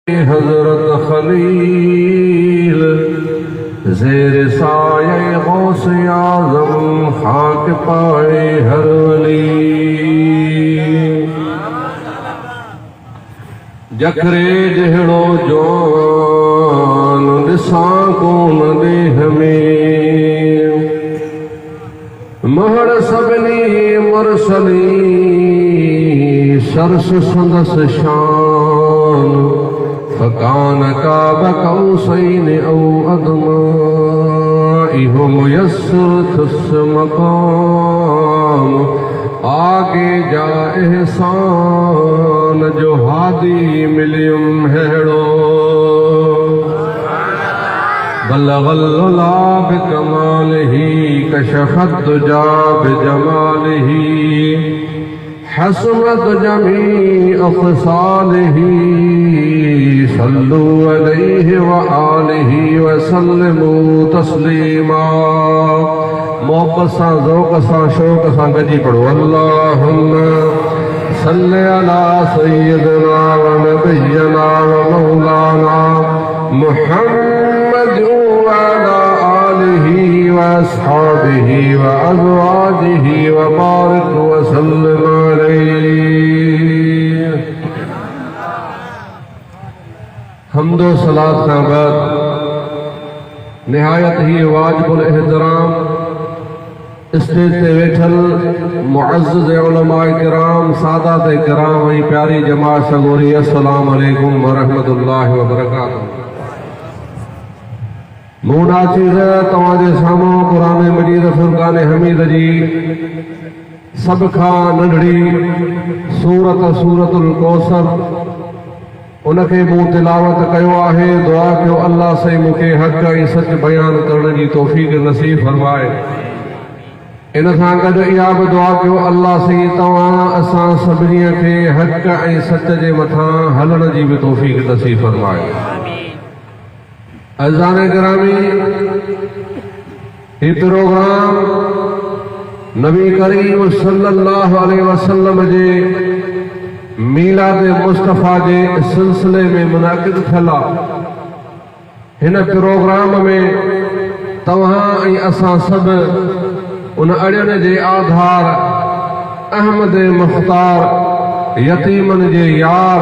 हजरत खलील ज़ेर साये गौस आज़म खाक पाए हर वली। जखरे जहिड़ो जवान ॾिसां कोन देह में, महड़ सभिनी मुरसली सरस संदस शान। फ़कान काब कौसैन औ अदमा, इहो मुयस्सर थुस मक़ाम। आगे जा एहसान जो हादी मिलियुम हेड़ो। बलगल उला बिकमालिही कशफत दुजा बिजमालिही। हसनत जमीअ ख़िसालिही सल्लू अलैहि व आलिहि व सल्लिमू तस्लीमा। मोहब्बत सां, ज़ौक़ सां, शौक़ सां गॾी पढ़ो। अल्लाहुम्मा सल्लि अला सय्यिदिना व नबिय्यिना व मौलाना मुहम्मद व अला आलिहि व अस्हाबिहि व अज़वाजिहि व बारिक व सल्लिम अलैहि। हम्दो सलात खां बाद निहायत ही वाजिबुल एहतराम स्टेज ते वेठल मुअज़्ज़ज़ उलमाए किराम, सादात किराम ऐं प्यारी जमात सगोरी, अस्सलामु अलैकुम व रहमतुल्लाहि व बरकातुहू। मूं चीज़ तव्हांजे साम्हूं क़ुरान मजीद फुरक़ान हमीद जी सभ खां नंढड़ी सूरतुल कौसर उनखे मूं तिलावत कयो आहे। दुआ कयो अल्लाह साईं मूंखे हक़ ऐं सच बयान करण जी तौफ़ीक़ नसीब फरमाए। इन सां गॾु इहा बि दुआ कयो अल्लाह साईं तव्हां असां सभिनी खे हक़ ऐं सच जे मथां हलण जी बि तौफ़ीक़ नसीब फरमाए। अज़ान गिरामी, ही प्रोग्राम नबी करीम सल्लल्लाहु अलैहि वसल्लम जे मीलाद मुस्तफ़ा जे सिलसिले में मुनाक़िद थियल आहे। हिन प्रोग्राम में तव्हां ऐं असां सभु उन अड़ियन जे आधार, अहमद मुख़्तार, यतीमन जे यार,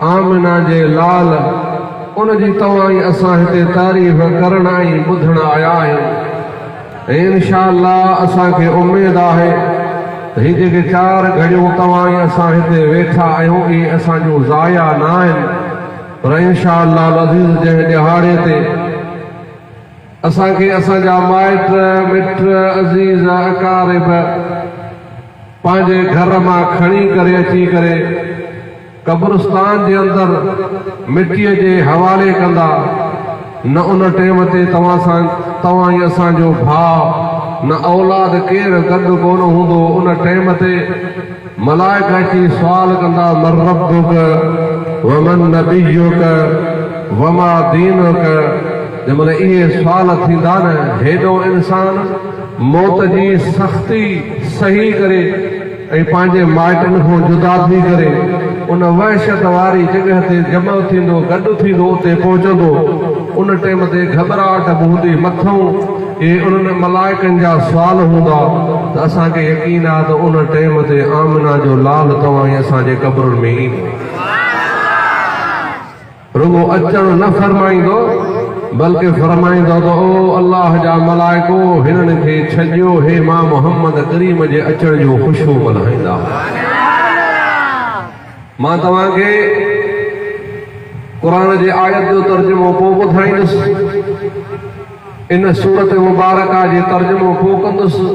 आमिना जे लाल, उन जी तव्हां ऐं असां हिते तारीफ़ करण ऐं ॿुधण आया आहियूं। ऐं इंशाअल्लाह असांखे उमेद आहे त ही जेके 4 घड़ियूं तव्हां ऐं असां हिते वेठा आहियूं इहे असांजो ज़ाया न आहिनि, पर इंशाअल्लाह अज़ीज़ जंहिं ॾिहाड़े ते असांखे असांजा माइट मिट अज़ीज़ अकारिब पंहिंजे घर मां खणी करे अची करे कब्रिस्तान जे अंदरि मिटीअ जे हवाले कंदा, न उन टाइम ते तव्हां ऐं असांजो भाउ न औलाद केरु गॾु कोन हूंदो। उन टाइम ते मलाइका अची सुवाल कंदा, मन रब्बुक व मन नबियुक व मा दीनुक। जंहिंमहिल इहे सुवाल थींदा न, हेॾो इंसान मौत जी सख़्ती सही करे ऐं पंहिंजे माइटनि खां जुदा थी करे उन वहशत वारी जॻह ते जमा थींदो, गॾु थींदो, उते पहुचंदो। उन टाइम ते घबराहट बि हूंदी मथां, इहे उन्हनि मलाइकनि जा सुवाल हूंदा त असांखे यकीन आहे त उन टाइम ते आमिना जो लाल तव्हां ऐं असांजे क़ब्रुनि में ईंदो। रुगो अचण न फरमाईंदो, बल्कि फरमाईंदो त ओ अल्लाह जा मलाइको हिननि खे छॾियो, हे मां मोहम्मद करीम जे अचण जो ख़ुशबू मल्हाईंदा। मां तव्हांखे क़ुरान जे आयत जो तर्जुमो पोइ ॿुधाईंदुसि, इन सूरत मुबारका जे तर्जुमो पोइ कंदुसि,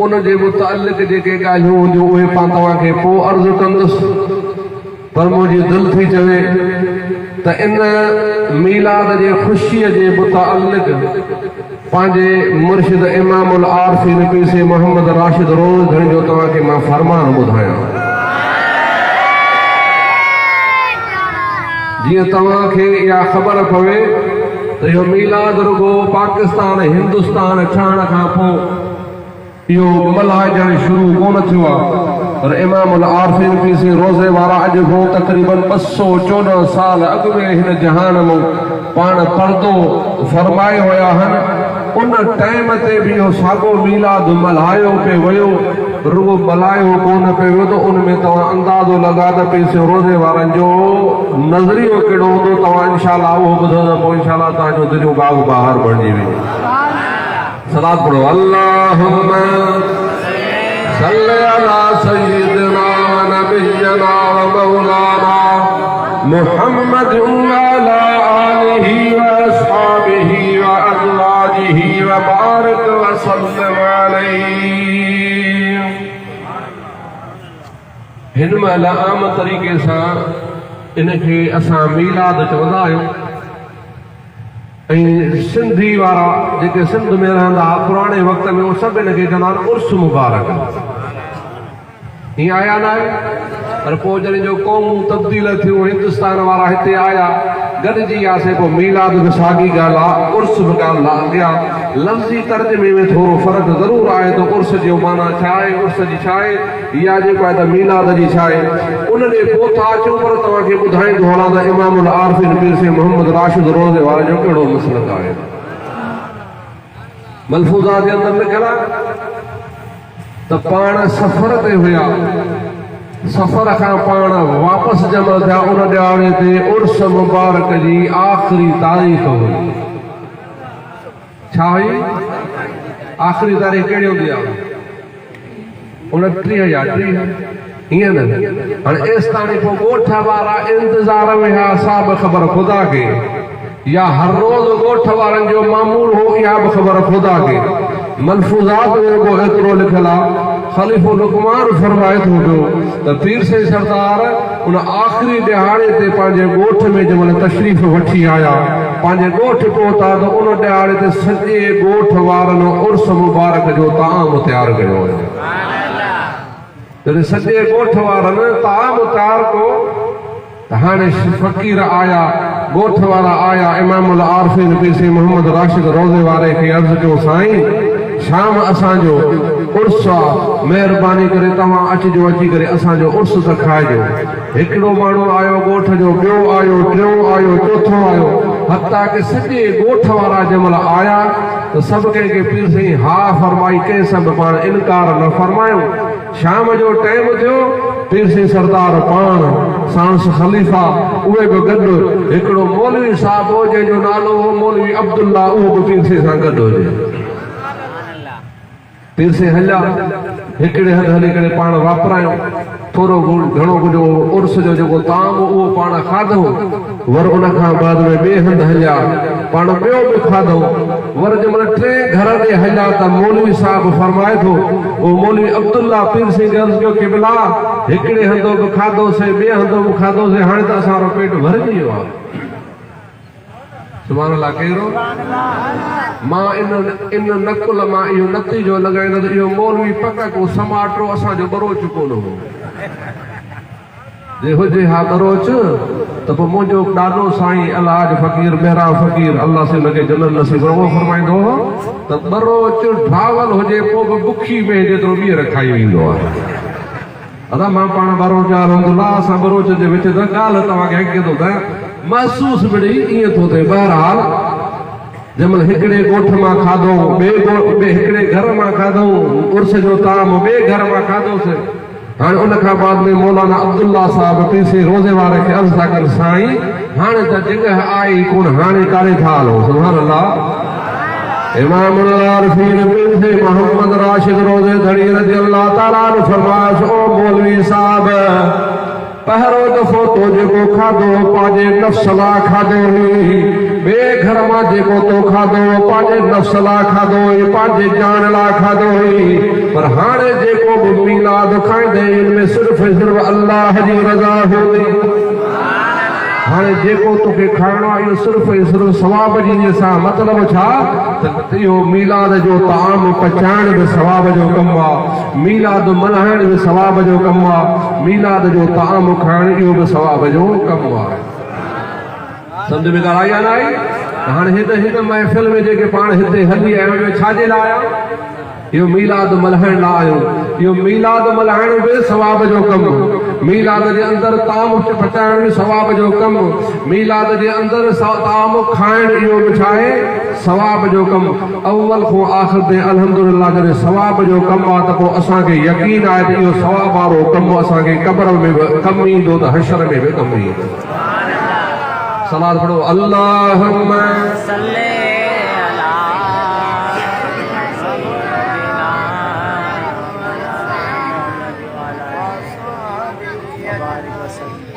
उन जे मुतालिक़ जेके ॻाल्हियूं हूंदियूं उहे पाण तव्हांखे पोइ अर्ज़ु कंदुसि। पर मुंहिंजी दिलि थी चवे त इन मीलाद जे ख़ुशीअ जे मुतालिक़ पंहिंजे मुर्शिद इमामुल आरिफ़ीन पीसे मोहम्मद राशिद रोज़गढ़ जो तव्हांखे मां फरमान ॿुधायां। जीअं तव्हांखे इहा ख़बर पवे त इहो मीलाद रुगो पाकिस्तान हिंदुस्तान ठहण खां पोइ इहो मल्हाइजणु शुरू कोन थियो आहे। और इमामुल आरिफीन पीर रोज़े वारा अॼु खां तक़रीबन 214 साल अॻु में हिन जहान में पाण पर्दो फरमाए हुया आहिनि। उन टाइम ते भी साॻो मीलाद मल्हायो पे वियो, रुगो मल्हायो कोन पे वियो। तो उनमें तव्हां अंदाज़ो लगा त पीर रोज़े वारनि जो नज़रियो कहिड़ो हूंदो। तव्हां इंशाअल्लाह उहो ॿुधो त पोइ इंशाअल्लाह तव्हांजो दिलियो बाग़ बहार बणिजी वेंदो। सलात पढ़ो, अल्लाहुम्मा सल्ली अला सय्यिदिना व नबिय्यिना व मौलाना मुहम्मद व अला आलिहि व अस्हाबिहि व अज़वाजिहि व बारिक व सल्लिम अलैहि। हिन महिल आम तरीक़े सां इनखे असां मीलाद चवंदा आहियूं। ऐं सिंधी वारा जेके सिंध में रहंदा पुराणे वक़्त में उहो सभु इनखे चवंदा आहिनि उर्स मुबारक। हीअं आया न आहे, पर पोइ जॾहिं जो क़ौमूं तब्दील थियूं, हिंदुस्तान वारा हिते आया, गॾिजी वियासीं, पोइ मीलाद बि साॻी ॻाल्हि आहे, उर्स बि ॻाल्हि आहे। अॻियां लफ़्ज़ी तर्जुमे में थोरो फ़र्क़ु ज़रूरु आहे। त उर्स जो माना छा आहे, उर्स जी छा आहे, इहा जेको आहे त मीलाद जी छा आहे, उन ॾे पोइ था अचूं। पर तव्हांखे ॿुधाईंदो हलां त इमामुल आरिफीन पीर मोहम्मद राशिद रोज़े वारे जो कहिड़ो मसलक आहे। मलफूज़ा जे अंदरि लिखियल आहे त पाण सफ़र ते हुया, सफ़र खां पाण वापसि जमा थिया। उन ॾियारे ते उर्स मुबारक जी आख़िरी तारीख़ हुई। छा हुई आख़िरी तारीख़? कहिड़ी हूंदी आहे? 29 या 30, हीअं न। हाणे एसि ताईं पोइ ॻोठ वारा इंतज़ार में हुआ, साहिब ख़बर ख़ुदा खे, या हर रोज़ ॻोठ वारनि जो मामूल हो, इहा बि ख़बर ख़ुदा खे। मलफूज़ात में को एतिरो लिखियल आहे, ख़लीफ़ो लुक़मान फरमाए थो पियो त पीर से सरदार उन आख़िरी ॾिहाड़े ते पंहिंजे ॻोठ में जंहिंमहिल तशरीफ़ वठी आया, पंहिंजे ॻोठ पहुता, त उन ॾिहाड़े ते सॼे ॻोठ वारनि उर्स मुबारक जो ताम तयारु कयो हुयो। जॾहिं सॼे ॻोठ वारनि ताम तयारु कयो त हाणे फ़क़ीर आया, ॻोठ वारा आया, इमामुल आरिफीन पीर मोहम्मद राशिद रोज़े वारे खे अर्ज़ु कयो, साईं शाम असांजो उर्स आहे, महिरबानी करे तव्हां अचिजो, अची करे असांजो उर्स त खाइजो। हिकिड़ो माण्हू आयो ॻोठ जो, ॿियो आयो, टियों आयो, चोथों आयो, हता कि सॼे ॻोठ वारा जंहिंमहिल आया त सभु कंहिंखे पीर साईं हा फरमाई, कंहिं सभु पाण इनकार न फरमायो। शाम जो टाइम थियो, पीर साईं सरदार पाण सांस ख़लीफ़ा उहे बि गॾु, हिकिड़ो मौलवी साहिब हो जंहिंजो नालो हो मौलवी अब्दुल्ला, उहो बि पीर साईं सां गॾु हुजे। पीर से हलिया, हिकिड़े हंधि हली करे पाण वापरायूं, थोरो घणो कुझु उर्स जो जेको ताम उहो पाण खाधो। वर उन खां बाद में ॿिए हंधि हलिया, पाण ॿियो बि खाधो। वर जंहिंमहिल 3 घर ते हलिया त मौलवी साहिब फरमाए थो, उहो मौलवी अब्दुल्ला पीर से अर्ज़ु कयो, क़िबला हिकिड़े हंधो बि खाधोसीं, ॿिए हंधो बि खाधोसीं, हाणे त असांजो पेट भरिजी वियो आहे। सुभाणे अल्लाह कहिड़ो मां इन नकुल मां इहो नतीजो लॻाईंदो त इहो मौलवी पक को समाटो असांजो बरोच कोन हो। जे हुजे हा बरोच त पोइ मुंहिंजो ॾाढो साईं अलहाज फ़क़ीर मेहरा फ़क़ीर अल्लाह से लॻे जन्नत नसीब उहो फरमाईंदो हो त बरोच ढावल हुजे पोइ बि बुखी में जेतिरो ॿीहर खाई वेंदो आहे। अदा मां पाण बरोच अलहमदुलिल्लाह असां बरोच जे विच त ॻाल्हि तव्हांखे हिकु थो त महसूस मिड़ी ईअं थो थिए। बहरहाल जंहिंमहिल हिकिड़े ॻोठ मां खाधो, ॿिए हिकिड़े घर मां खाधो, उर्स जो ताम ॿिए घर मां खाधोसीं। हाणे उन खां बाद में मौलाना अब्दुल्ला साहिब पीर रोज़े वारे खे अर्ज़ु था कनि, साईं हाणे त जॻह आई कोन, हाणे काॾे था हलो? सुभाणे अल्लाह। इमामुल आरिफीन पीर मोहम्मद राशिद रोज़े धड़ी रज़ियल्लाहु ताला अन्हु फरमायो, ओ मौलवी साहिब पहिरों दफ़ो तो जेको खाधो पंहिंजे नफ़्स लाइ खाधो हुई, ॿिए घर मां जेको तो खाधो पंहिंजे नफ़्स लाइ खाधो हुई, पंहिंजे जान लाइ खाधो हुई। पर हाणे जेको बि मीलाद खाईंदे इनमें सिर्फ़ अल्लाह जी रज़ा हूंदी। हाणे जेको तोखे खाइणो आहे इहो सिर्फ़ु सवाब जी सां, मतिलबु छा त इहो मीलाद जो ताम पचाइण बि सवाब जो कमु आहे, मीलाद मल्हाइण बि सवाब जो कमु आहे, मीलाद जो ताम खाइण इहो बि सवाब जो कमु आहे। सम्झ में ॻाल्हि आई या न आई? हाणे हिन महफ़िल में जेके पाण हिते हली आया आहियूं छाजे लाइ आया? यो मीलाद मल्हाइण लाइ आयो। यो मीलाद मल्हाइण बि सवाब जो कमु, मीलाद जे अंदरि ताम पचाइण बि सवाब जो कमु, मीलाद जे अंदरि ताम खाइण इहो बि छा आहे सवाब जो कमु। अव्वल खां आख़िर ताईं अल्हम्दुलिल्लाह जॾहिं सवाब जो कमु आहे त पोइ असांखे यकीन आहे त इहो सवाब वारो कमु असांखे क़ब्र में बि कमु ईंदो त हशर में बि कमु ईंदो। सलात पढ़ो अल्लाहुम्मा सल्ली अला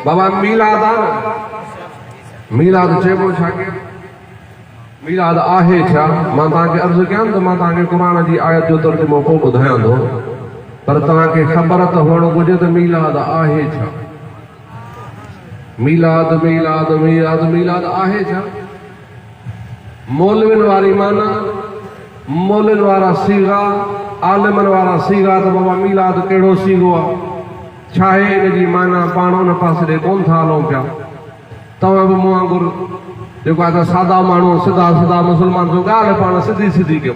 बाबा मीलाद आहे। मीलाद चइबो छा के मीलाद आहे छा? मां तव्हांखे अर्ज़ु कयां त मां तव्हांखे क़ुरान जी आयत जो तर्जुमो को ॿुधायां थो, पर तव्हांखे ख़बर त हुअणु घुरिजे त मीलाद आहे छा। मीलाद मीलाद मीलाद मीलाद आहे छा? मौलविन वारी माना, मौलविन वारा सीगा, आलिमन वारा सीगा त बाबा मीलाद कहिड़ो सीगो आहे, छा आहे इन जी माना, पाण उन पासे ॾे कोन था हलूं पिया। तव्हां बि मूं वांगुरु जेको आहे त सादा माण्हू सिधा सिधा मुस्लमान जो ॻाल्हि पाण सिधी सिधी कयो।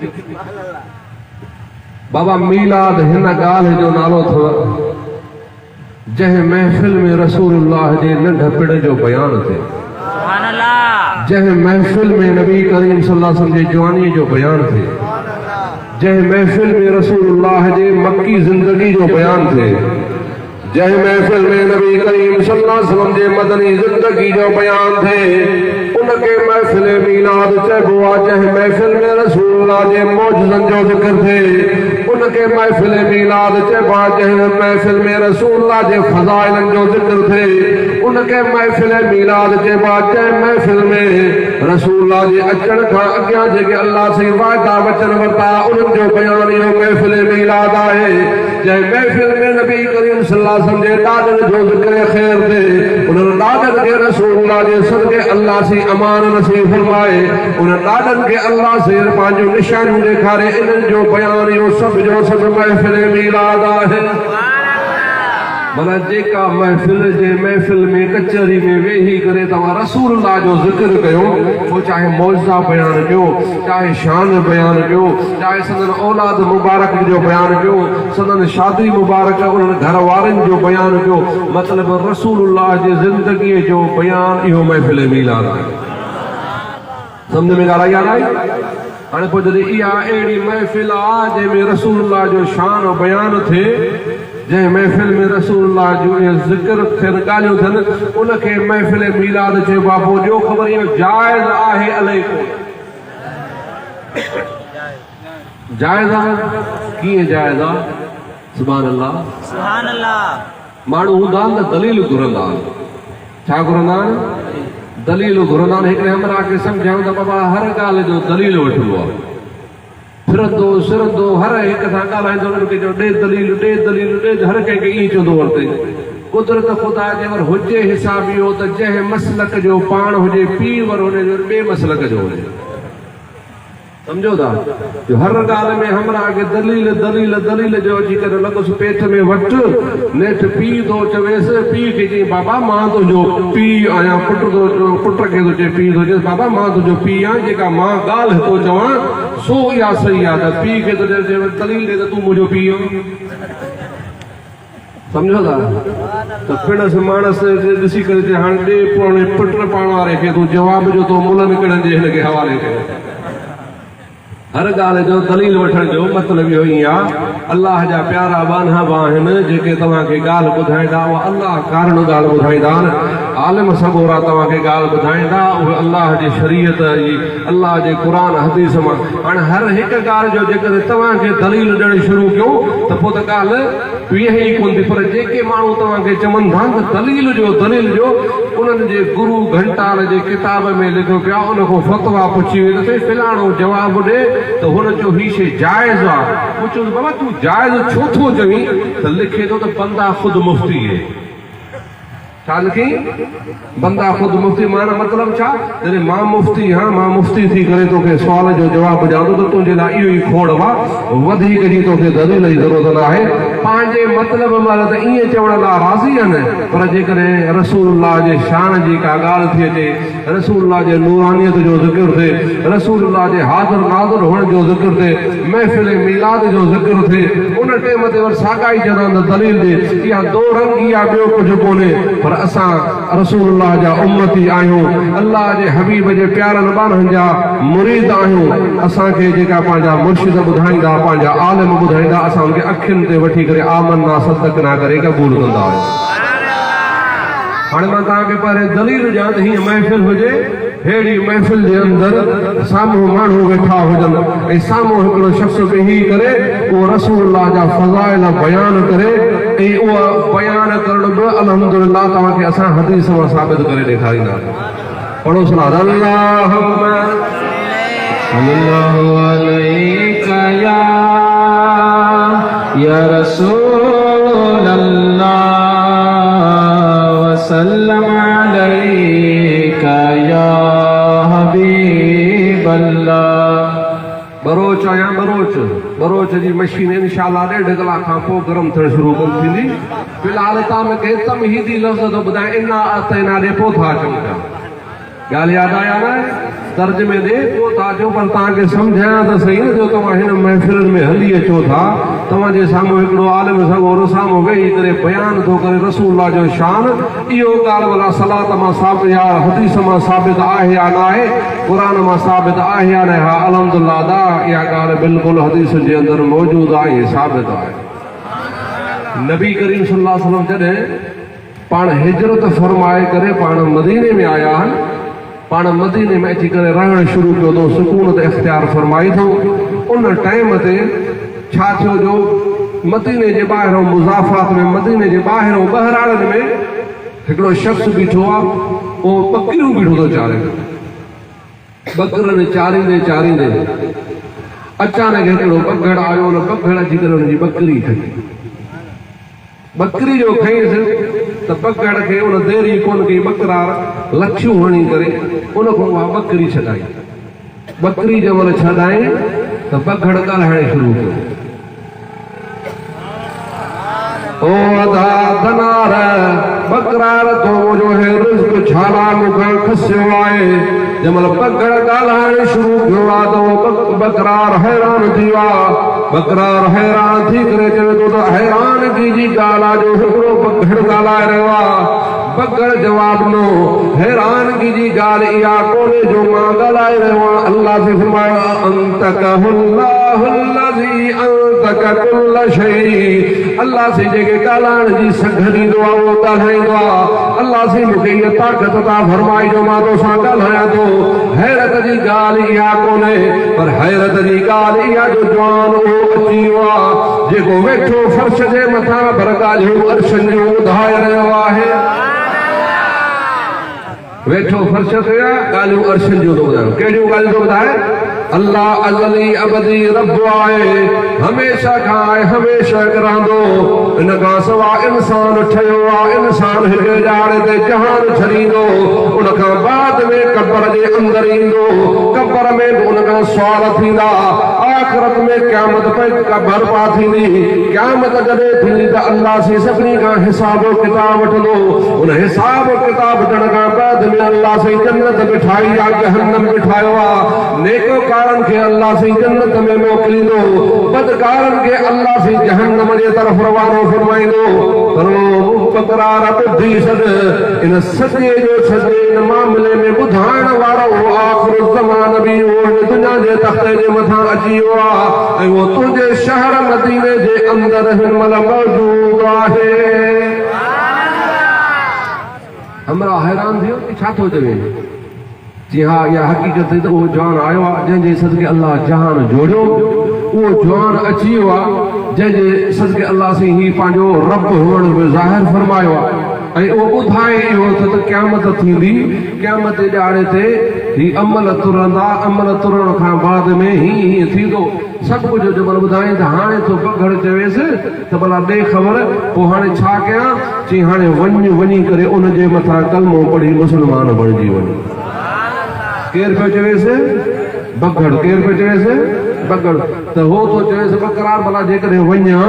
बाबा मीलाद हिन ॻाल्हि जो नालो अथव जंहिं महफ़िल में रसूलुल्लाह जे नंढपिण जो बयानु थिए, जंहिं महफ़िल में नबी करीम सल्लल्लाहु अलैहि वसल्लम जे जवानी जो बयानु थिए, जंहिं महफ़िल में रसूलुल्लाह जे मक्की ज़िंदगी जो बयानु थिए, जंहिं महफ़िल में नबी करीम सल्लल्लाहु अलैहि वसल्लम जे मदनी ज़िंदगी जो बयानु थिए उनखे महफ़िल मीलाद चइबो आहे। जंहिं महफ़िल में रसूलुल्लाह जे मौजज़नि जो ज़िक्र थिए उनखे महफ़िल मीलाद चइबो आहे। जंहिं महफ़िल में रसूलुल्लाह जे फ़ज़ाइलनि जो ज़िक्र थिए उनखे महफ़िल मीलाद चइबो आहे। जंहिं महफ़िल में रसूलुल्लाह जे अचण खां अॻियां जेके अल्लाह से वाइदा वचन वरिता उन्हनि जो बयानु इहो महफ़िल मीलाद आहे। जंहिं महफ़िल में नबी करीम सल्लल्लाहु अलैहि वसल्लम जे ॾाॾनि जो ज़िक्र ख़ैर थिए उन्हनि ॾाॾनि खे रसूलुल्लाह जे सदके अल्लाह से अमान नसीब फरमाए, उन्हनि ॾाॾनि खे अल्लाह से पंहिंजूं निशानियूं ॾेखारे, इन्हनि जो बयानु इहो सभु जो सभु महफ़िल मीलाद आहे। भला जेका महफ़िल जे महफ़िल में कचहरी में वेही करे तव्हां रसूलुल्लाह जो ज़िक्र कयो, पोइ चाहे मौजज़ा बयानु कयो, चाहे शान बयानु कयो, चाहे संदन औलाद मुबारक जो बयानु कयो, संदन शादी मुबारक उन्हनि घर वारनि जो बयानु कयो, मतिलबु रसूलुल्लाह जी ज़िंदगीअ जो बयानु इहो महफ़िल मीलाद आहे। सम्झ में ॻाल्हि आई? हाणे पोइ जॾहिं इहा अहिड़ी महफ़िल आहे जंहिंमें रसूलुल्लाह जो शान बयानु थिए, जंहिं महफ़िल में रसूलुल्लाह जो ज़िक्र थियनि ॻाल्हियूं थियनि उनखे महफ़िल मीलाद चइबो आहे। पोइ जो ख़बर इहो जाइज़ आहे अलाए कोन? जाइज़ आहे? कीअं जाइज़ आहे? सुभान अल्लाह सुभान अल्लाह। माण्हू हूंदा आहिनि न दलील घुरंदा आहिनि। छा घुरंदा आहिनि? दलील घुरंदा आहिनि। हिकिड़े हमरा खे सम्झायूं त बाबा हर ॻाल्हि जो दलील वठिबो आहे, फिरंदो सिरंदो हर हिक सां ॻाल्हाईंदो, उन्हनि खे चयो ॾे दलील ॾे दलील ॾे, हर कंहिंखे ईअं चवंदो वरिते। कुदरत ख़ुदा जे अगरि हुजे हिसाब इहो त जंहिं मसलक जो पाण हुजे पीर वर हुजे ॿिए मसलक जो हुजे। सम्झो था? जो हर ॻाल्हि में हमरा खे दलील दलील दलील जो अची करे लॻुसि पेट में वटि नेठि पीउ थो चवेसि, पीउ खे चई बाबा मां तुंहिंजो पीउ आहियां, पुट खे थो चए पीउ थो चएसि बाबा मां तुंहिंजो पीउ आहियां, जेका मां ॻाल्हि थो चवां सो इहा सही आहे। त पीउ खे थो चए दलील ॾे त तूं मुंहिंजो पीउ आहीं। सम्झो था? त पिणसि माणस ॾिसी करे हाणे ॾे पुट पाण वारे खे तूं जवाब जो तो मुलनि किड़नि जे हिन खे हवाले कयो। हर ॻाल्हि जो दलील वठण जो मतिलबु इहो ई आहे। अल्लाह जा प्यारा बानहबा आहिनि जेके तव्हांखे ॻाल्हि ॿुधाईंदा, उहा अल्लाह कारण ॻाल्हि ॿुधाईंदा आहिनि। आलिम सबोरा तव्हांखे ॻाल्हि ॿुधाईंदा, उहे अल्लाह जी शरीयत जी, अल्लाह जे क़ुरान हदीस मां। हाणे हर हिकु ॻाल्हि जो जेकॾहिं तव्हांखे दलील ॾियणु शुरू कयो त पोइ त ॻाल्हि बीहे ई कोन थी। पर जेके माण्हू तव्हांखे चवनि था त दलील जो उन्हनि जे गुरू घंटाल जे किताब में लिखियो पिया, उन खां फतवा पुछी वई त फिलाणो जवाबु ॾे त हुन चयो ही शइ जाइज़ आहे। पुछो बाबा तूं जाइज़ छो थो चवीं? त लिखे थो त बंदा ख़ुदि मुफ़्ती है। छा लिखी? बंदा ख़ुदि मुफ़्ती। माना मतिलबु छा? जॾहिं मां मुफ़्ती हाँ मां मुफ़्ती थी करे तोखे सुवाल जो जवाबु ॾियां थो त तुंहिंजे लाइ इहो ई खोड़ आहे, वधीक जी तोखे दलील जी ज़रूरत न आहे। पंहिंजे मतिलब महिल त ईअं चवण लाइ राज़ी आहिनि, पर जेकॾहिं रसूलुल्लाह जे शान जी का ॻाल्हि थी अचे, रसूलुल्लाह जे नूरानियत जो ज़िक्र थिए, रसूलुल्लाह जे हाज़िर नाज़िर हुअण जो ज़िक्र थिए, महफ़िल मीलाद जो ज़िक्र थिए, उन टेम ते वरी साॻाई चवंदा दलील ॾे, इहा दो रंगी आहे, ॿियो कुझु कोन्हे। पर असां रसूलुल्लाह जा उम्मती आहियूं, अल्लाह जे हबीब जे प्यारनि ॿारनि जा मुरीद आहियूं। असांखे जेका पंहिंजा मुर्शिद ॿुधाईंदा, पंहिंजा आलिम ॿुधाईंदा, असां उनखे अखियुनि ते वठी करे आमन्ना सदक़ना करे क़बूल कंदा आहियूं। हाणे मां तव्हांखे पहिरें दलील ॾियां त हीअं महफ़िल हुजे, अहिड़ी महफ़िल जे अंदरि साम्हूं माण्हू वेठा हुजनि ऐं साम्हूं हिकिड़ो शख़्स वेही करे उहो रसूलुल्लाह जा फ़ज़ाइल बयान करे ऐं उहा बयान करण बि अल्हम्दुलिल्लाह तव्हांखे असां हदीस मां साबित करे ॾेखारींदासीं। पढ़ो सलात अल्लाहुम्मा सल्लल्लाहु अलैका या रसूलल्लाह वसल्लम अलैका या हबीबल्लाह। बरोच आया बरोच जी मशीन इंशाअल्लाह 1.5 कलाक खां पोइ गरम थियण शुरू थींदी। फ़िलहाल तव्हांखे तमहीदी लफ़्ज़ थो ॿुधायां, इना अतैना ॾे पोइ था अचूं पिया। ॻाल्हि यादि आया न, तर्जुमे ॾे पोइ था अचो, पर तव्हांखे सम्झायां त सही न, जो तव्हां हिन महफ़िल में हली अचो था, तव्हांजे साम्हूं हिकिड़ो आलिम सॻो साम्हूं वेही करे बयान थो करे रसूलुल्लाह जो शान। इहो ॻाल्हि भला सलात मां साबित या हदीस मां साबित आहे या न आहे, क़ुरान मां साबित आहे या न आहे? हा अल्हम्दुलिल्लाह दा इहा ॻाल्हि बिल्कुलु हदीस जे अंदरि मौजूदु आहे, साबित आहे। नबी करीम सल्लल्लाहु अलैहि वसल्लम जॾहिं पाण हिजरत फरमाए करे पाण मदीने में आया आहिनि, पाण मदीने में अची करे रहण शुरू कयो अथऊं, सुकून ते इख्तियार फरमाई अथऊं। उन टाइम ते छा थियो, जो मदीने जे ॿाहिरों मुज़ाफ़ात में, मदीने जे ॿाहिरों बहराड़नि में हिकिड़ो शख़्स बीठो आहे, उहो ॿकरियूं बीठो थो चारे। ॿकरनि चारींदे चारींदे अचानक हिकिड़ो ॿकड़ आयो, उन ॿकड़ अची करे हुनजी ॿकरी खई। ॿकरी जो खईंसि त ॿकड़ खे उन देरी कोन कई, ॿकरार लखियूं हणी करे उन खां उहा ॿकरी छॾाई। ॿकरी जंहिं महिल छॾाई त ॿकड़ ॻाल्हाइण शुरू कयो, ओ अदा दनार ॿकरार तो मुंहिंजो हे रिज़्क़ छाला मूंखां खसियो आहे। जंहिं महिल ॿकड़ ॻाल्हाइण शुरू कयो आहे त उहो ॿकरार हैरान थी वियो आहे। ॿकरार हैरान थी करे चवे थो त हैरानगी जी ॻाल्हि आहे जो हिकिड़ो ॿकड़ ॻाल्हाए रहियो आहे। ॿकड़ जवाब ॾिनो, हैरानगी जी ॻाल्हि इहा कोन्हे जो मां ॻाल्हाए रहियो आहियां। अल्लाह से फरमायो अंतकहुल्लाहुल्लज़ी अंतक कुल्ल शै। अल्लाह से जेके ॻाल्हाइण जी सघ ॾींदो आहे उहो ॻाल्हाईंदो आहे। अल्लाह से मूंखे इहा ताक़त था फरमाई जो मां तोसां ॻाल्हायां थो। हैरत जी ॻाल्हि इहा कोन्हे, पर हैरत जी ॻाल्हि इहा जो जवान उहो अची वियो आहे जेको वेठो फर्श जे मथां पर ॻाल्हियूं अर्शनि जूं ॿुधाए रहियो आहे। वेठो फर्श ते ॻाल्हियूं अर्शनि जूं थो ॿुधायो। कहिड़ियूं ॻाल्हियूं थो ॿुधाए? अल्लाह अज़ली अबदी रब आहे, हमेशह खां आहे, हमेशह रहंदो। इन खां सवाइ इंसान ठहियो आहे, इंसान हिकु ॼाणे ते जहान छॾींदो, उन खां बाद में क़ब्र जे अंदरि ईंदो, क़ब्र में बि उन खां सुवाल थींदा, आख़िरत में क़यामत बर्पा थींदी। क़यामत जॾहिं थींदी त अल्लाह से सभिनी खां हिसाब किताब वठंदो। उन हिसाब किताब वठण खां बाद में अल्लाह से जन्नत बिठाई आहे, जहन्नम बिठायो आहे। नेकोकारनि खे अल्लाह से जन्नत में मोकिलींदो, बदकारनि खे अल्लाह से जहन्नम जे तरफ़ रवानो फरमाईंदो। ॿकरार ॿुधी छॾ, इन सॼे जो सॼे इन मामले में ॿुधाइण वारो आख़िर ज़मान बि उहो दुनिया जे तख़्ते जे मथां अची वियो आहे ऐं उहो तुंहिंजे शहर मदीने जे अंदरि हिन महिल मौजूद आहे। हमरा हैरान थियो कि छा थो चवे? जी हा, इहा हक़ीक़त त उहो जवान आयो आहे जंहिंजे सदके अल्लाह जहान जोड़ियो। उहो जवान अची वियो आहे जंहिंजे सदके अल्लाह से ही पंहिंजो रब हुअण बि ज़ाहिर फरमायो आहे ऐं उहो ॿुधाए इहो त क़यामत थींदी। क़यामत जे ॾियारे ते ही अमल तुरंदा, अमल तुरण खां बाद में हीअं थींदो। सभु कुझु जो भला ॿुधाईं त हाणे तो ॿकड़ चवेसि त भला ॾे ख़बर, पोइ हाणे छा कयां? चई हाणे वञी करे उन जे मथां कलमो पढ़ी मुस्लमान बणिजी वञे। केरु पियो चवेसि? ॿकड़। केरु पियो चवेसि? बगड़ त हो तो चएसि बकरार भला जेकॾहिं वञा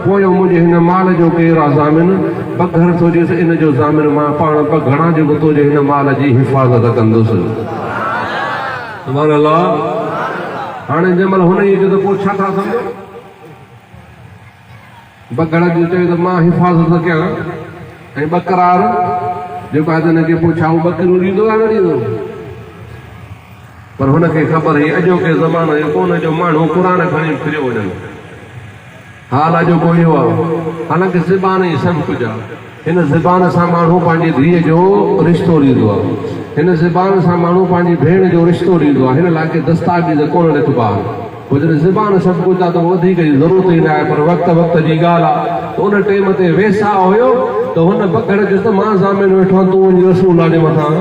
पोइ मुंहिंजे हिन माल जो केरु आहे ज़ामिन बगड़ थो चएसि इन जो ज़ामिन मां पाण बगड़ा जेको तुंहिंजे हिन माल जी हिफ़ाज़त कंदुसि सुभाणे अल्लाह हाणे जंहिंमहिल हुन जी त पोइ छा था सम्झो बगड़ जो चए त मां हिफ़ाज़त कयां ऐं बकरार जेको आहे त हिनखे पोइ छा उहो बकरियूं ॾींदो या न ॾींदो पर हुनखे ख़बर हुई अॼोके ज़माने जो कोन जो माण्हू क़ुर खणी फिरियो वञनि हाल अॼोको इहो आहे हालांकि ज़बान ई सभु कुझु आहे हिन ज़बान सां माण्हू पंहिंजी धीअ जो रिश्तो ॾींदो आहे हिन ज़बान सां माण्हू पंहिंजी भेण जो रिश्तो ॾींदो आहे हिन लाइ के दस्तावेज़ कोन लिखबा पोइ जॾहिं ज़बान सभु कुझु आहे त वधीक जी ज़रूरत ई न आहे पर वक़्त जी ॻाल्हि आहे त उन टाइम ते वेसा हुयो त हुन बगड़ जो त मां ज़ामिन वेठो तूं वञी रसूल जे मथां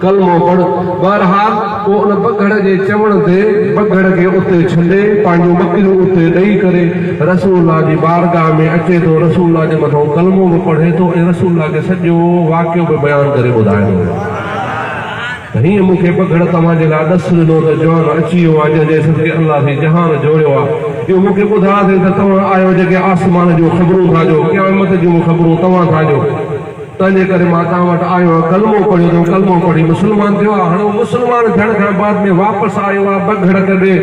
कलमो पढ़ बहरहाल पोइ उन बगड़ जे चवण ते बगड़ खे उते छॾे पंहिंजूं बकरियूं उते ॾेई करे रसूल जी बारगाह में अचे थो रसूल जे मथां कलमो बि पढ़े थो ऐं रसूल खे सॼो वाक़ियो बि बयानु करे ॿुधाए थो हीअं मूंखे बगड़ तव्हांजे लाइ ॾस ॾिनो त जवान अची वियो आहे जंहिंजे सदके अलाह जी जहान जोड़ियो आहे इहो मूंखे ॿुधाए थी त तव्हां आहियो जेके आसमान जूं ख़बरूं था ॾियो क़यामत जूं ख़बरूं तव्हां था ॾियो तंहिंजे करे मां तव्हां वटि आयो आहियां कलमो पढ़ियो अथऊं कलमो पढ़ी मुस्लमान थियो आहे हाणे मुस्लमान थियण खां बाद में वापसि आयो आहे बगड़ कॾे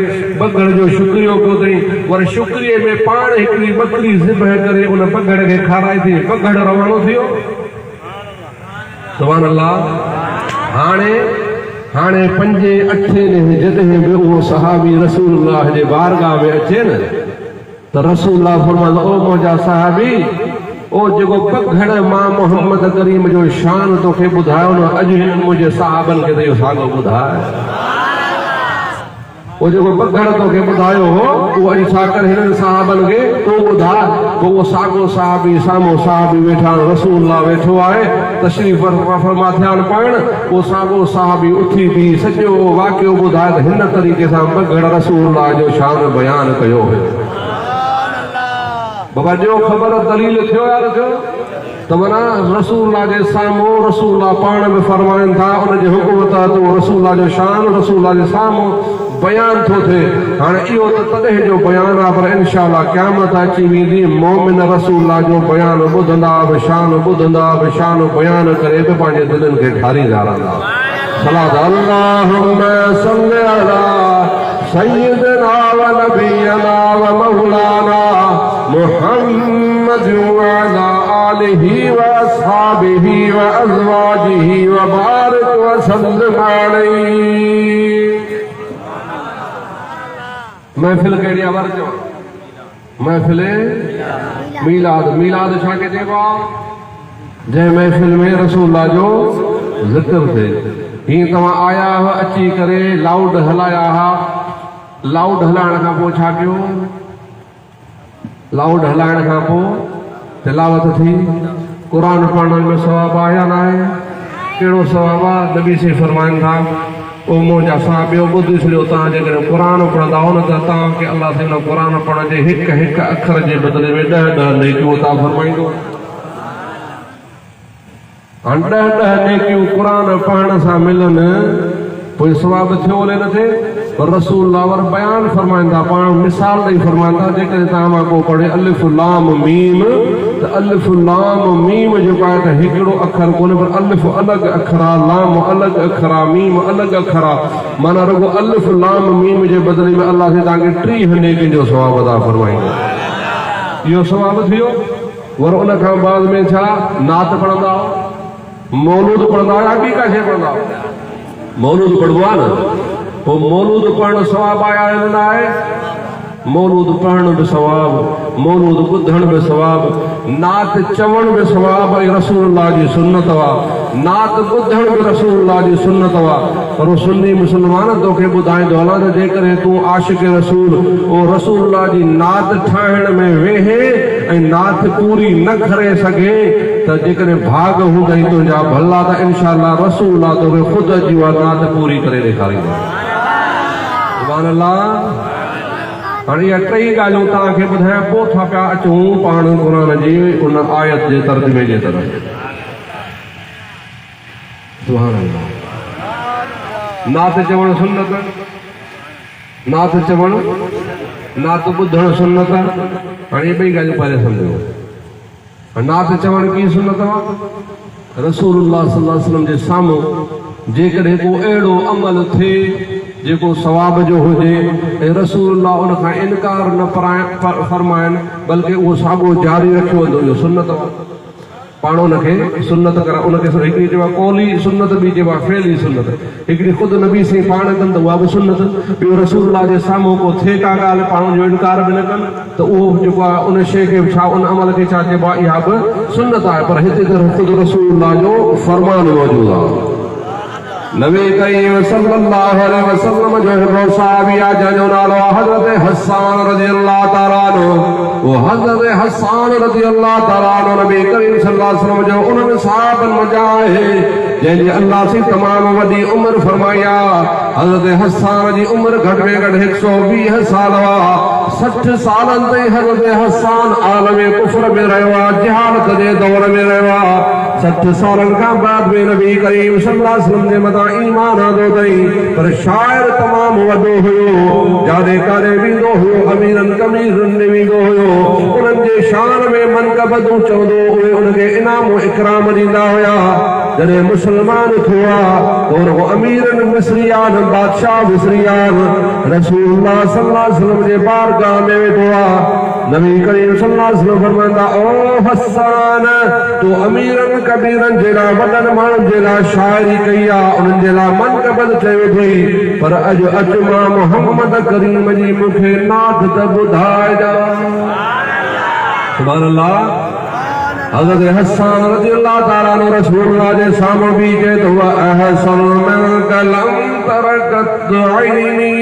बगड़ जो शुक्रियो कयो अथई वरी शुक्रिये में पाण हिकिड़ी बकरी ज़िबह करे उन बगड़ खे खाराई थी बगड़ रवानो थियो सुभान अल्लाह हाणे 5-8 ॾींहं जॾहिं बि उहो सहाबी रसूलुल्लाह जे बारगाह में अचे न त रसूलुल्लाह फरमाईंदा ओ मुंहिंजा सहाबी ओ जेको बगड़ मां मोहम्मद करीम जो शान तोखे ॿुधायो न अॼु हिन मुंहिंजे साहबनि खे त इहो साॻियो ॿुधाए वो जो बगड़ तोखे ॿुधायो हो उहो अॼु छा करे हिननि साहबनि खे तूं ॿुधाए पोइ उहो साॻियो साहबी साम्हूं साहबी वेठा रसूलुल्लाह वेठो आहे तशरीफ़ फरमा थिया आहिनि पाण उहो साॻियो साहबी उथी बीह सॼो वाक़ियो ॿुधाए त हिन तरीक़े सां बगड़ रसूलुल्लाह जो शान बयानु कयो हुयो बाबा जो ख़बर दलील थियो या न थियो त माना रसूलुल्लाह जे साम्हूं रसूलुल्लाह पाण बि फरमाइनि था उनजे हुकुम तहत रसूलुल्लाह जो शान रसूलुल्लाह जे साम्हूं बयान थो थिए हाणे इहो त तॾहिं जो बयानु आहे पर इंशाअल्लाह क़यामत अची वेंदी मोमिन रसूलुल्लाह जो बयानु ॿुधंदा बि शान बयानु करे बि पंहिंजे दिलनि खे ठारींदा रहंदा सलात अल्लाहुम्मा सल्ली अला सय्यिदना व नबियना व मौलाना मुहम्मद व अला आलिहि व अस्हाबिहि व अज़वाजिहि व बारिक व सल्लिम अलैहि महफिल कहिड़ी आहे वर चओ महफिल मीलाद छा के चइबो आहे जंहिं महफिल में रसूलुल्लाह जो ज़िक्र थिए हीअं तव्हां आया हुआ अची करे लाउड हलाया हुआ लाउड हलाइण खां पोइ छा कयो लाउड हलाइण खां पोइ तिलावत थी क़ुर पढ़ण में सवाबु आहे या न आहे कहिड़ो सवाबु आहे नबी से फरमाइनि था ओ मुंहिंजा सां ॿियो ॿुधी छॾियो तव्हां जेकॾहिं क़ुर पढ़ंदा हो न त तव्हांखे अलाह से क़ुर पढ़ण जे हिकु अखर जे बदिले में 10 नेकियूं अता फरमाईंदो हाणे 10 नेकियूं क़ुर पढ़ण सां मिलनि पोइ सवाबु थियो न थिए पर रसूलुल्लाह वर बयान फरमाईंदा पाण मिसाल ॾेई फरमाईंदा जेकॾहिं तव्हां मां को पढ़े अलिफ लाम मीम त अलिफ लाम मीम जेको आहे त हिकिड़ो अखर कोन्हे पर अलिफ अलॻि अखर आहे लाम अलॻि अखर आहे मीम अलॻि अखर आहे माना रुगो अलिफ लाम मीम जे बदिले में अलाह से तव्हांखे 30 नेकियुनि जो सवाबु अदा फरमाईंदो इहो सवाबु थियो वर उन खां बाद में छा नात पढ़ंदा मौलूद पढ़ंदा या ॿी का शइ पढ़ंदा मौलूद पढ़बो आहे न पोइ मौलूद पढ़ण सवाबु आहे या न आहे मौलूद पढ़ण बि सवाबु मौलूद ॿुधण बि सवाबु नात चवण बि सवाबु ऐं रसूलुल्लाह जी सुन्नत आहे नात ॿुधण बि रसूलुल्लाह जी सुन्नत आहे पर सुन्नी मुस्लमान तोखे ॿुधाईंदो हलां त जेकॾहिं तूं आशिक़ रसूल ओ रसूलुल्लाह जी नात ठाहिण में वेहे ऐं नात पूरी न करे सघे त जेकॾहिं भाग हूंदई तुंहिंजा भला त इंशाअल्लाह रसूलुल्लाह तोखे ख़ुदि जी उहा नात पूरी करे ॾेखारींदो सुभान अल्लाह हाणे इहा 3 ॻाल्हियूं तव्हांखे ॿुधायां पोइ था पिया अचूं पाण क़ुर जी उन आयत जे तर्जुमे जे तरफ़ सुभान अल्लाह नात चवण सुन्नत नात चवण नात ॿुधणु सुन्नत आहे। हाणे ॿई ॻाल्हियूं परे सम्झो। नात चवण की सुन्नत आहे? रसूलुल्लाह सल्लल्लाहु अलैहि वसल्लम जे साम्हूं जेकॾहिं को अहिड़ो अमल थिए जेको सवाब जो हुजे ऐं रसूलुल्लाह उन खां इनकार न फरमाइनि बल्कि उहो साॻियो जारी रखियो वेंदो, इहो सुन्नत आहे। पाण उनखे सुन्नत करा, उनखे हिकिड़ी चइबो आहे कौली सुन्नत, ॿी चइबो आहे फेली सुन्नत। हिकिड़ी ख़ुदि नबी साईं पाण कनि त उहा बि सुन्नत, ॿियो रसूलुल्लाह जे साम्हूं को थिए का ॻाल्हि पाण जो इनकार बि न कनि त उहो जेको आहे उन शइ खे छा उन अमल खे छा चइबो आहे, इहा बि सुन्नत आहे। पर हिते त ख़ुदि रसूलुल्लाह जो फरमान मौजूदु आहे। नबी करीम सल्लल्लाहु अलैहि वसल्लम जो हिकिड़ो सहाबी आहे जंहिंजो नालो हज़रत हसन रज़ियल्लाहु ताला अन्हु। वो हज़रत हसन रज़ियल्लाहु ताला अन्हु नबी करीम सल्लल्लाहु अलैहि वसल्लम जो उन्हनि सहाबनि मञा आहे जंहिंजी अल्लाह से तमामु वॾी उमिरि फरमाई आहे। हज़रत हसन जी उमिरि घटि में घटि 120 साल हुआ। 60 सालनि ताईं हज़रत हसन आलम कुफ्र में रहियो आहे, जहालत जे दौर में रहियो आहे। 60 सालनि खां बाद में नबी करीम सल्लल्लाहु अलैहि वसल्लम जे मथां ईमान आंदो अथई। पर शाइर तमामु वॾो हुयो, जाॾे काॾे वेंदो हुयो अमीरनि कमीरनि ॾे वेंदो हुयो, उन्हनि जे शान में मनक़बतूं चवंदो, उहे उनखे इनाम इकराम ॾींदा हुया। जॾहिं मुसलमान थिया त उन अमीरनि मिस्रियान बादशाह मिस्रियान रसूलुल्लाह सल्लल्लाहु अलैहि वसल्लम जे बारगाह में वेठो आहे। नबी करीम सल्लल्लाहु अलैहि वसल्लम फरमाईंदा, ओ हसन, तूं अमीरनि कबीरनि जे लाइ वॾनि माण्हुनि जे लाइ शाइरी कई आहे, उन्हनि जे लाइ मनक़बत चयो अथई, पर अॼु अचु मां मोहम्मद करीम जी मूंखे नात त ॿुधाए ॾा। सुभान अल्लाह। हज़रत हसन रज़ियल्लाहु ताला अन्हु रसूलुल्लाह जे साम्हूं बि चए थो, अहसन मिनका लम तरकत ऐनी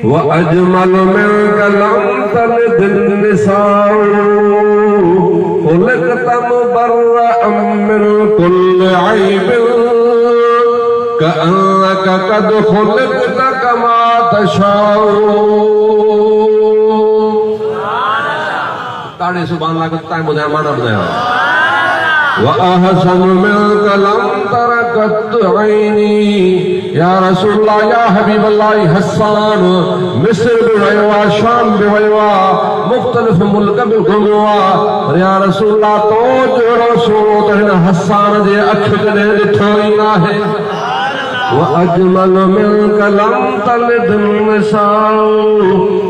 व अजमल मिनका लम तलिद निसाउ खुलिक़त मुबर्रअन मिन कुल्लि ऐबिन कअन्नका क़द खुलिक़त कमा तशाउ। ताड़े सुभान अल्लाह को ताए ॿुधायो, माना ॿुधायो। वअहसन मिनका लम तरकत ऐनी, या रसूलुल्लाह या हबीब अल्लाह, हसन मिस्र बि वियो आहे, शाम बि वियो आहे, मुख़्तलिफ़ मुल्क बि घुमियो आहे, या रसूलुल्लाह तो जहिड़ो सुहिणो त हिन हसन जे अखि कॾहिं ॾिठो ई न आहे। वअजमल मिनका लम तलिद निसाउ,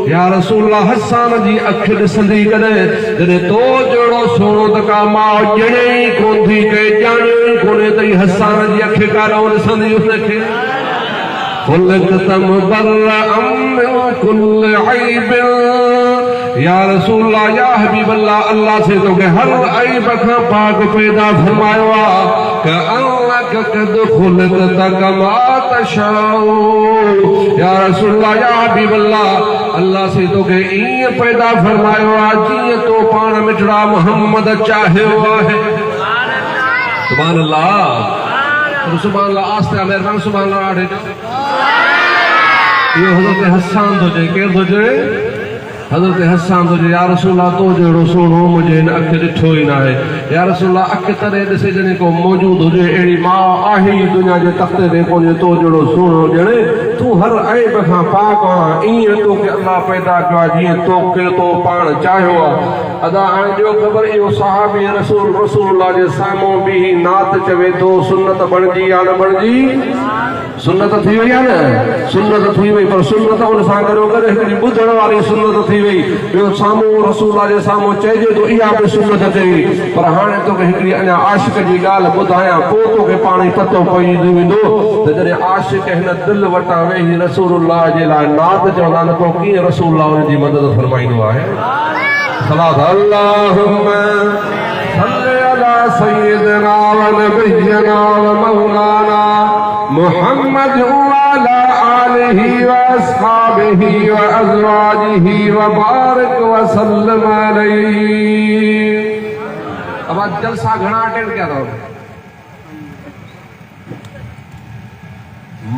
या रसूलुल्लाह हसन जी अखि ॾिसंदी कॾहिं जॾहिं तो जहिड़ो सुहिणो त का माउ ॼणे ई कोन थी, के ॼाणियो ई कोन्हे त ही हसन जी अखि काॾो ॾिसंदी हुनखे। खुलिक़त मुबर्रअन मिन कुल्लि ऐबिन, या रसूलुल्लाह या हबीब अल्लाह, अल्लाह से तोखे हर ऐब खां पाक पैदा फरमायो आहे। कअन्नका क़द खुलिक़त कमा तशाउ, या रसूलुल्लाह या हबीब अल्लाह, अल्लाह से तोखे ईअं पैदा फरमायो आहे जीअं तो पाण मिठड़ा मोहम्मद चाहियो आहे। सुभान अल्लाह। सुभान अल्लाह। आस्ते मेहरबानी। सुभान अल्लाह। आड़े इहो हज़रत हसन थो चए। केरु थो चए? हज़रत हसन थो चए, या रसूलुल्लाह तो जहिड़ो सुहिणो मुंहिंजे हिन अखि ॾिठो ई न आहे। या रसूलुल्लाह अखि तॾहिं ॾिसे जॾहिं को मौजूदु हुजे, अहिड़ी माउ आहे ई दुनिया जे तख़्ते ते कोन्हे तो जहिड़ो सुहिणो ॼणे, तूं हर ऐब खां पाक आहीं, ईअं तोखे अल्लाह पैदा कयो आहे जीअं तोखे तो पाण चाहियो आहे। अदा हाणे ॿियो ख़बर, इहो सहाबी रसूलुल्लाह जे साम्हूं बि नात चवे थो, सुन्नत बणिजी या न बणिजी? सुन्नत थी वई आहे न, सुन्नत थी वई, पर सुन्नत उन सां गॾो गॾु हिकिड़ी ॿुधण वारी सुन्नत थी वई। ॿियो साम्हूं रसूलुल्लाह जे साम्हूं चइजे थो इहा बि सुन्नत चई। पर हाणे तोखे हिकिड़ी अञा आशिक़ जी ॻाल्हि ॿुधायां, पोइ तोखे पाण ई पतो पइजी वेंदो त जॾहिं आशिक़ हिन दिलि वटां वेही रसूलुल्लाह जे लाइ नात चवंदा न, पोइ कीअं रसूलुल्लाह हुनजी मदद फरमाईंदो आहे। सलात अल्लाहुम्मा सल्लि अला सय्यिदिना व नबिय्यिना व मौलाना मुहम्मद व अला आलिहि व अस्हाबिहि व अज़वाजिहि व बारिक व सल्लम अलैहि। अब आज जलसा घणा अटेंड किया था?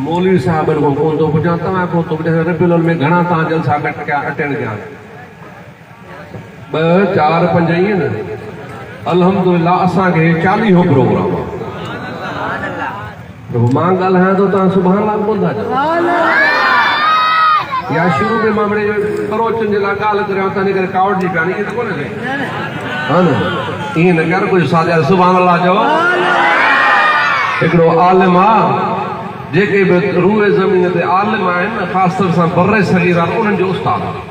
मौलवी साहब को कोन तो पुछा, तव्हां को तो पुछा रबीउल में घणा तव्हां जलसा अटेंड कया? 2, 4, 5 ईअं न। अल्हम्दुलिल्लाह असांखे 40 प्रोग्राम मां ॻाल्हायां थो, तव्हां सुभाणे लाइ ॿुधा या शुरू में मामले करोचन जे लाइ ॻाल्हि करियां तने करे कावड़ जी पियानी त कोन है हां न ईअं न कर कुझु साजा सुभान अल्लाह चओ हिकिड़ो आलिम आहे जेके बि रूए ज़मीन ते आलिम आहिनि न ख़ासि तौर सां बर्रे सगीरा उन्हनि जो उस्ताद आहे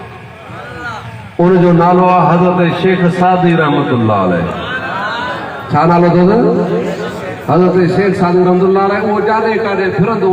उनजो नालो आहे हज़रत शेख सादी रहमतुल्लाह अलैह छा नालो अथसि हज़रत शेख सादी रहमतुल्लाह अलैह उहो जाॾे काॾे फिरंदो